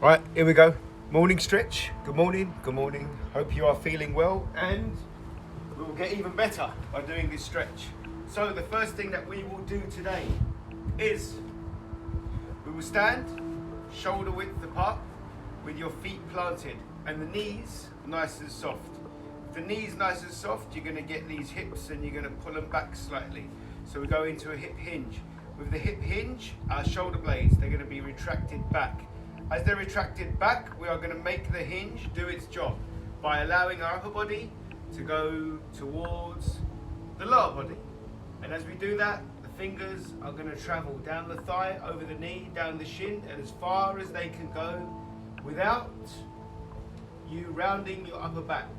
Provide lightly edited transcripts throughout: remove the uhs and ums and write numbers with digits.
Right, here we go. Morning stretch. Good morning, good morning. Hope you are feeling well, and we will get even better by doing this stretch. So the first thing that we will do today is we will stand shoulder width apart with your feet planted and the knees nice and soft. If the knees nice and soft, you're going to get these hips and you're going to pull them back slightly. So we go into a hip hinge. With the hip hinge, our shoulder blades, they're going to be retracted back. As they're retracted back, we are going to make the hinge do its job by allowing our upper body to go towards the lower body. And as we do that, the fingers are going to travel down the thigh, over the knee, down the shin, and as far as they can go without you rounding your upper back.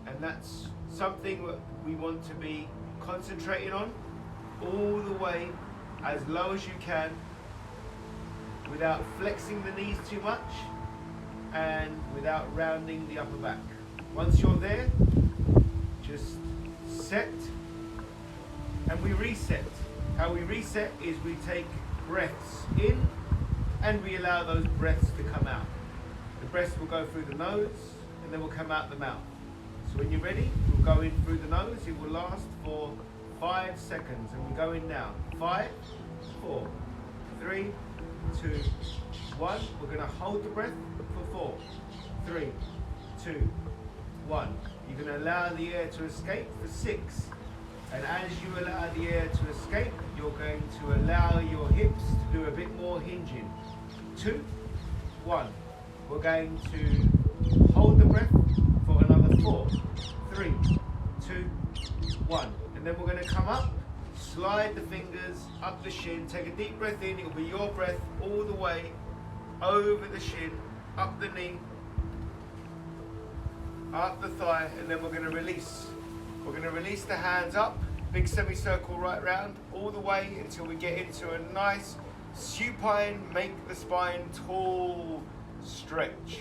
And that's something that we want to be concentrating on all the way as low as you can, without flexing the knees too much and without rounding the upper back. Once you're there, just set and we reset. How we reset is we take breaths in and we allow those breaths to come out. The breaths will go through the nose and then will come out the mouth. So when you're ready, we'll go in through the nose. It will last for 5 seconds and we go in now. 5, 4, 3, 2, 1. We're going to hold the breath for 4, 3, 2, 1. You're going to allow the air to escape for 6. And as you allow the air to escape, you're going to allow your hips to do a bit more hinging. 2, 1. We're going to hold the breath for another 4, 3, 2, 1. And then we're going to come up. Slide the fingers up the shin, take a deep breath in, it will be your breath all the way over the shin, up the knee, up the thigh, and then we're going to release. We're going to release the hands up, big semicircle right round, all the way until we get into a nice supine, make the spine tall stretch.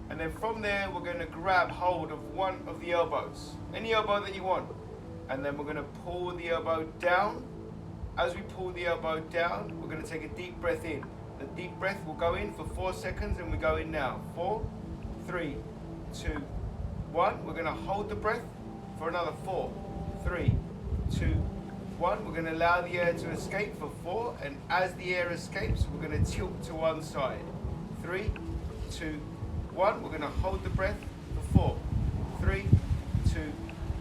And then from there, we're going to grab hold of one of the elbows, any elbow that you want. And then we're going to pull the elbow down. As we pull the elbow down, we're going to take a deep breath in. The deep breath will go in for 4 seconds and we go in now. 4, 3, 2, 1. We're going to hold the breath for another 4, 3, 2, 1. We're going to allow the air to escape for 4. And as the air escapes, we're going to tilt to one side. 3, 2, 1. We're going to hold the breath for 4, 3, 2,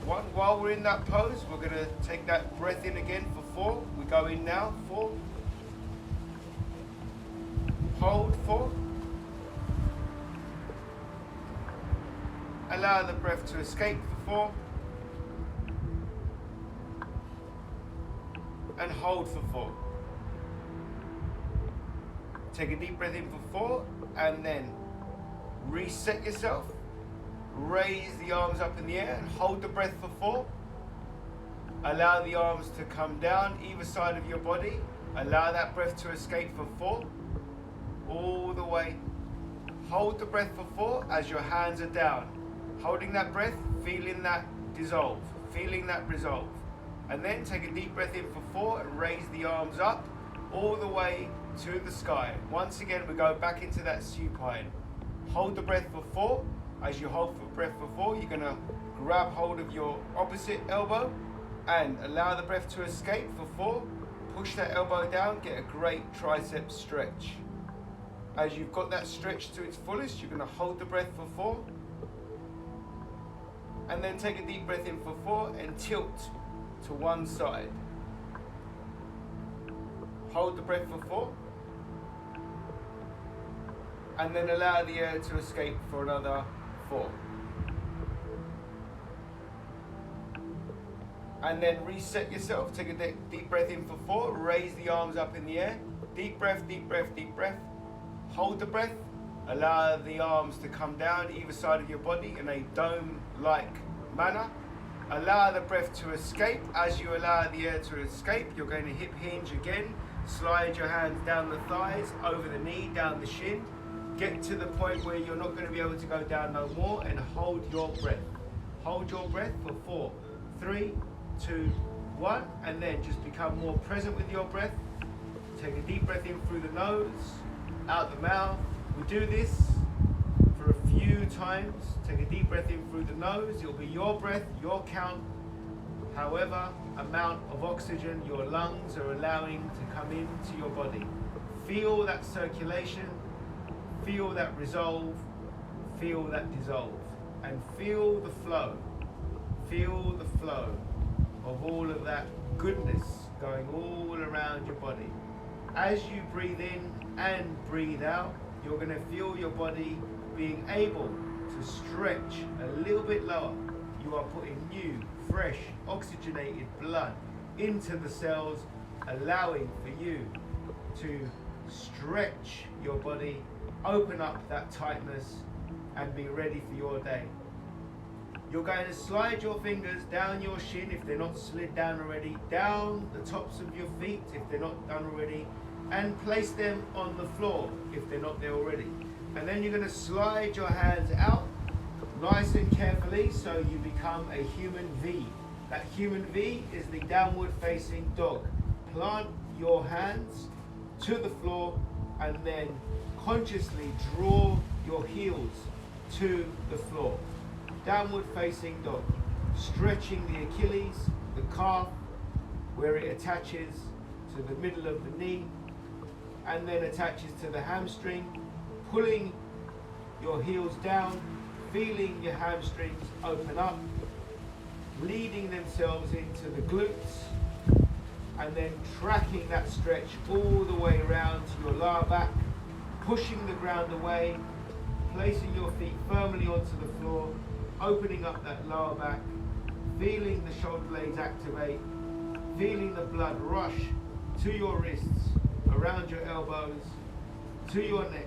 1. While we're in that pose, we're going to take that breath in again for 4. We go in now. 4. Hold 4. Allow the breath to escape for 4. And hold for 4. Take a deep breath in for 4 and then reset yourself. Raise the arms up in the air and hold the breath for 4. Allow the arms to come down either side of your body. Allow that breath to escape for 4. All the way. Hold the breath for 4 as your hands are down. Holding that breath, feeling that dissolve, feeling that resolve. And then take a deep breath in for 4 and raise the arms up all the way to the sky. Once again, we go back into that supine. Hold the breath for 4. As you hold for breath for 4, you're going to grab hold of your opposite elbow and allow the breath to escape for 4. Push that elbow down, get a great tricep stretch. As you've got that stretch to its fullest, you're going to hold the breath for 4. And then take a deep breath in for 4 and tilt to one side. Hold the breath for 4. And then allow the air to escape for another 4. And then reset yourself. Take a deep breath in for 4. Raise the arms up in the air. Deep breath, deep breath, deep breath. Hold the breath. Allow the arms to come down either side of your body in a dome-like manner. Allow the breath to escape. As you allow the air to escape, you're going to hip hinge again. Slide your hands down the thighs, over the knee, down the shin. Get to the point where you're not going to be able to go down no more and hold your breath. Hold your breath for 4, 3, 2, 1, and then just become more present with your breath. Take a deep breath in through the nose, out the mouth, We do this for a few times. Take a deep breath in through the nose. It'll be your breath, your count, however amount of oxygen your lungs are allowing to come into your body. Feel that circulation, feel that resolve, feel that dissolve, and feel the flow. Feel the flow of all of that goodness going all around your body. As you breathe in and breathe out, you're going to feel your body being able to stretch a little bit lower. You are putting new, fresh, oxygenated blood into the cells, allowing for you to stretch your body, open up that tightness, and be ready for your day. You're going to slide your fingers down your shin if they're not slid down already, down the tops of your feet if they're not done already, and place them on the floor if they're not there already. And then you're going to slide your hands out nice and carefully so you become a human V. That human V is the downward facing dog. Plant your hands to the floor and then consciously draw your heels to the floor. Downward facing dog. Stretching the Achilles, the calf, where it attaches to the middle of the knee and then attaches to the hamstring. Pulling your heels down, feeling your hamstrings open up, leading themselves into the glutes, and then tracking that stretch all the way around to your lower back, pushing the ground away, placing your feet firmly onto the floor, opening up that lower back, feeling the shoulder blades activate, feeling the blood rush to your wrists, around your elbows, to your neck,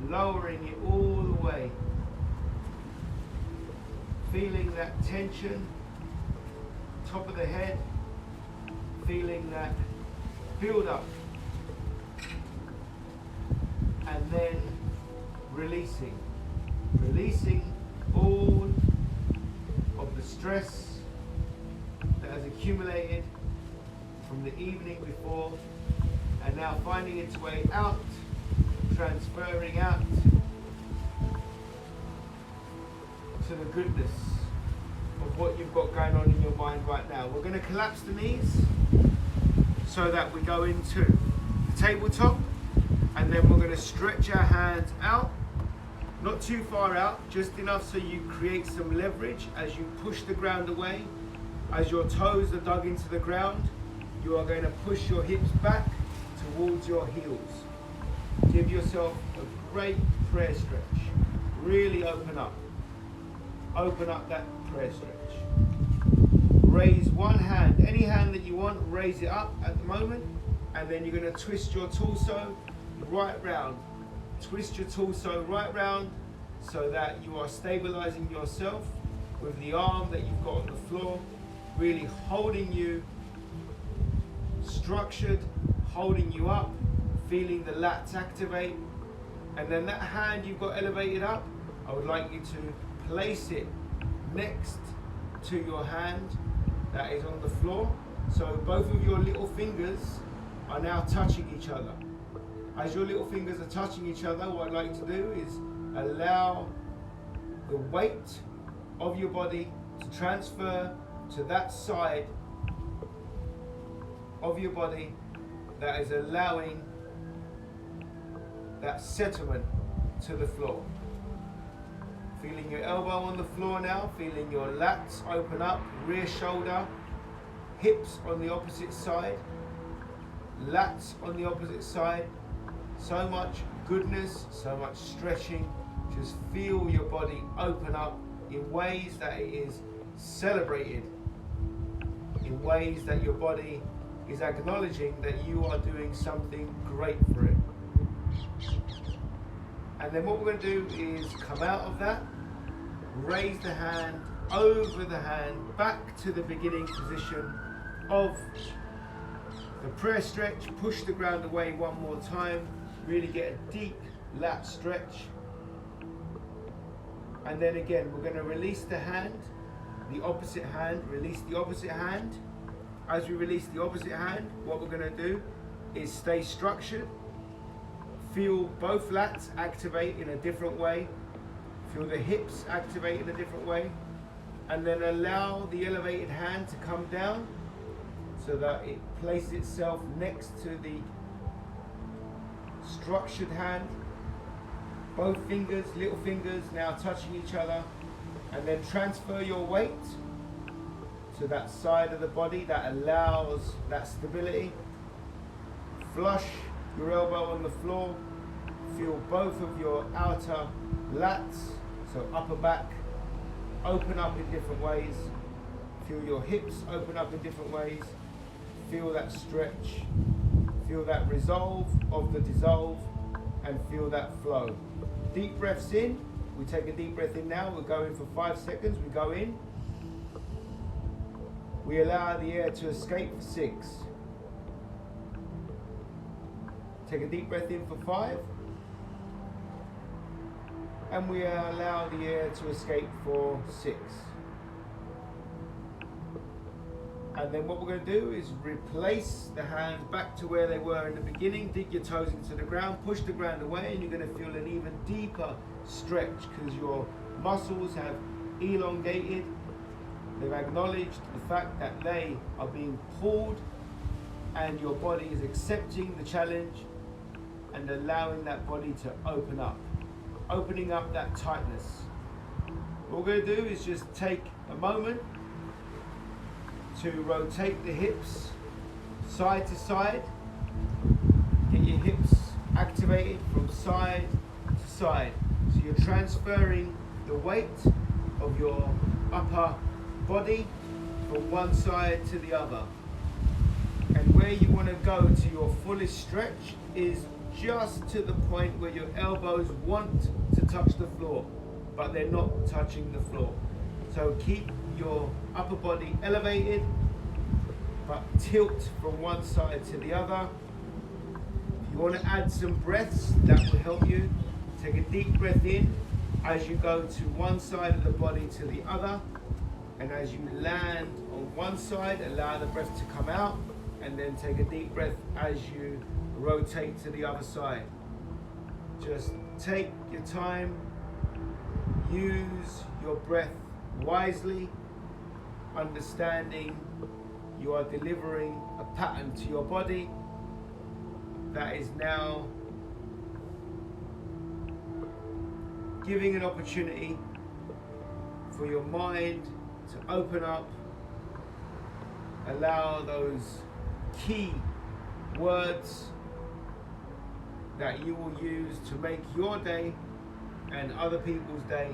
lowering it all the way, feeling that tension, top of the head, feeling that build up, and then releasing all of the stress that has accumulated from the evening before, and now finding its way out, transferring out to the goodness of what you've got going on in your mind right now. We're going to collapse the knees so that we go into the tabletop, and then we're going to stretch our hands out, not too far out, just enough so you create some leverage as you push the ground away. As your toes are dug into the ground, you are going to push your hips back towards your heels. Give yourself a great prayer stretch. Really open up. Open up that prayer stretch. Raise one hand, any hand that you want, raise it up at the moment, and then you're going to twist your torso right round. Twist your torso right round so that you are stabilizing yourself with the arm that you've got on the floor, really holding you structured, holding you up, feeling the lats activate. And then that hand you've got elevated up, I would like you to place it next to your hand that is on the floor. So both of your little fingers are now touching each other. As your little fingers are touching each other, what I'd like you to do is allow the weight of your body to transfer to that side of your body that is allowing that settlement to the floor. Feeling your elbow on the floor now, feeling your lats open up, rear shoulder, hips on the opposite side, lats on the opposite side. So much goodness, so much stretching. Just feel your body open up in ways that it is celebrated, in ways that your body is acknowledging that you are doing something great for it. And then what we're going to do is come out of that, raise the hand over the hand, back to the beginning position of the prayer stretch. Push the ground away one more time. Really get a deep lat stretch. And then again, we're going to release the hand, the opposite hand, release the opposite hand. As we release the opposite hand, what we're going to do is stay structured, Feel both lats activate in a different way. Feel the hips activate in a different way. And then allow the elevated hand to come down so that it places itself next to the structured hand. Both fingers, little fingers, now touching each other. And then transfer your weight to that side of the body that allows that stability. Flush your elbow on the floor. Feel both of your outer lats, so upper back, open up in different ways. Feel your hips open up in different ways. Feel that stretch. Feel that resolve of the dissolve, and feel that flow. Deep breaths in. We take a deep breath in now. We'll go in for 5 seconds. We go in. We allow the air to escape for 6. Take a deep breath in for 5. And we allow the air to escape for 6. And then what we're going to do is replace the hands back to where they were in the beginning. Dig your toes into the ground, push the ground away, and you're going to feel an even deeper stretch because your muscles have elongated. They've acknowledged the fact that they are being pulled, and your body is accepting the challenge and allowing that body to open up, opening up that tightness. What we're going to do is just take a moment to rotate the hips side to side. Get your hips activated from side to side. So you're transferring the weight of your upper body from one side to the other. And where you want to go to your fullest stretch is just to the point where your elbows want to touch the floor, but they're not touching the floor. So keep your upper body elevated, but tilt from one side to the other. If you want to add some breaths, that will help you. Take a deep breath in as you go to one side of the body to the other. And as you land on one side, allow the breath to come out, and then take a deep breath as you rotate to the other side. Just take your time, use your breath wisely, understanding you are delivering a pattern to your body that is now giving an opportunity for your mind to open up, allow those key words that you will use to make your day and other people's day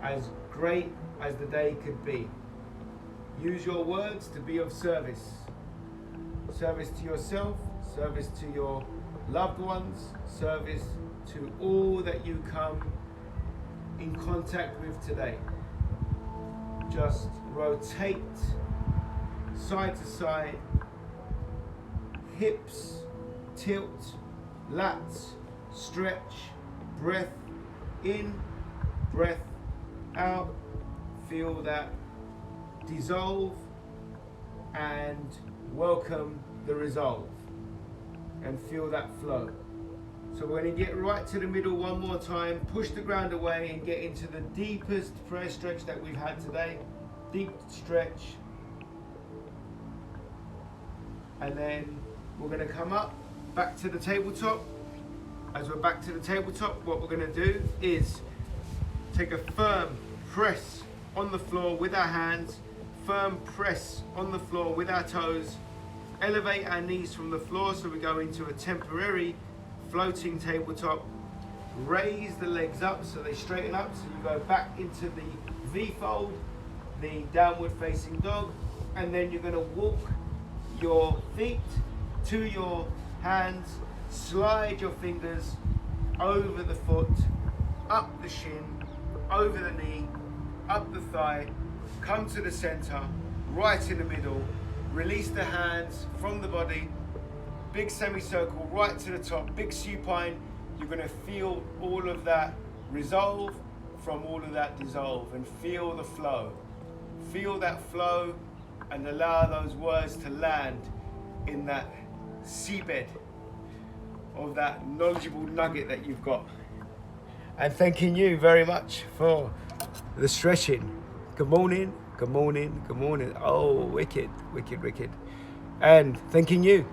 as great as the day could be. Use your words to be of service. Service to yourself, service to your loved ones, service to all that you come in contact with today. Just rotate side to side, hips, tilt, lats, stretch, breath in, breath out. Feel that dissolve and welcome the resolve, and feel that flow. So we're going to get right to the middle one more time, push the ground away and get into the deepest prayer stretch that we've had today. Deep stretch. And then we're going to come up back to the tabletop. As we're back to the tabletop, what we're going to do is take a firm press on the floor with our hands, firm press on the floor with our toes, elevate our knees from the floor so we go into a temporary floating tabletop, raise the legs up so they straighten up, so you go back into the V-fold, the downward facing dog, and then you're going to walk your feet to your hands, slide your fingers over the foot, up the shin, over the knee, up the thigh, come to the center, right in the middle, release the hands from the body, big semicircle right to the top, big supine. You're going to feel all of that resolve from all of that dissolve, and feel the flow. Feel that flow and allow those words to land in that seabed. of that knowledgeable nugget that you've got. And thanking you very much for the stretching. Good morning, good morning, good morning. Oh, wicked, wicked, wicked. And thanking you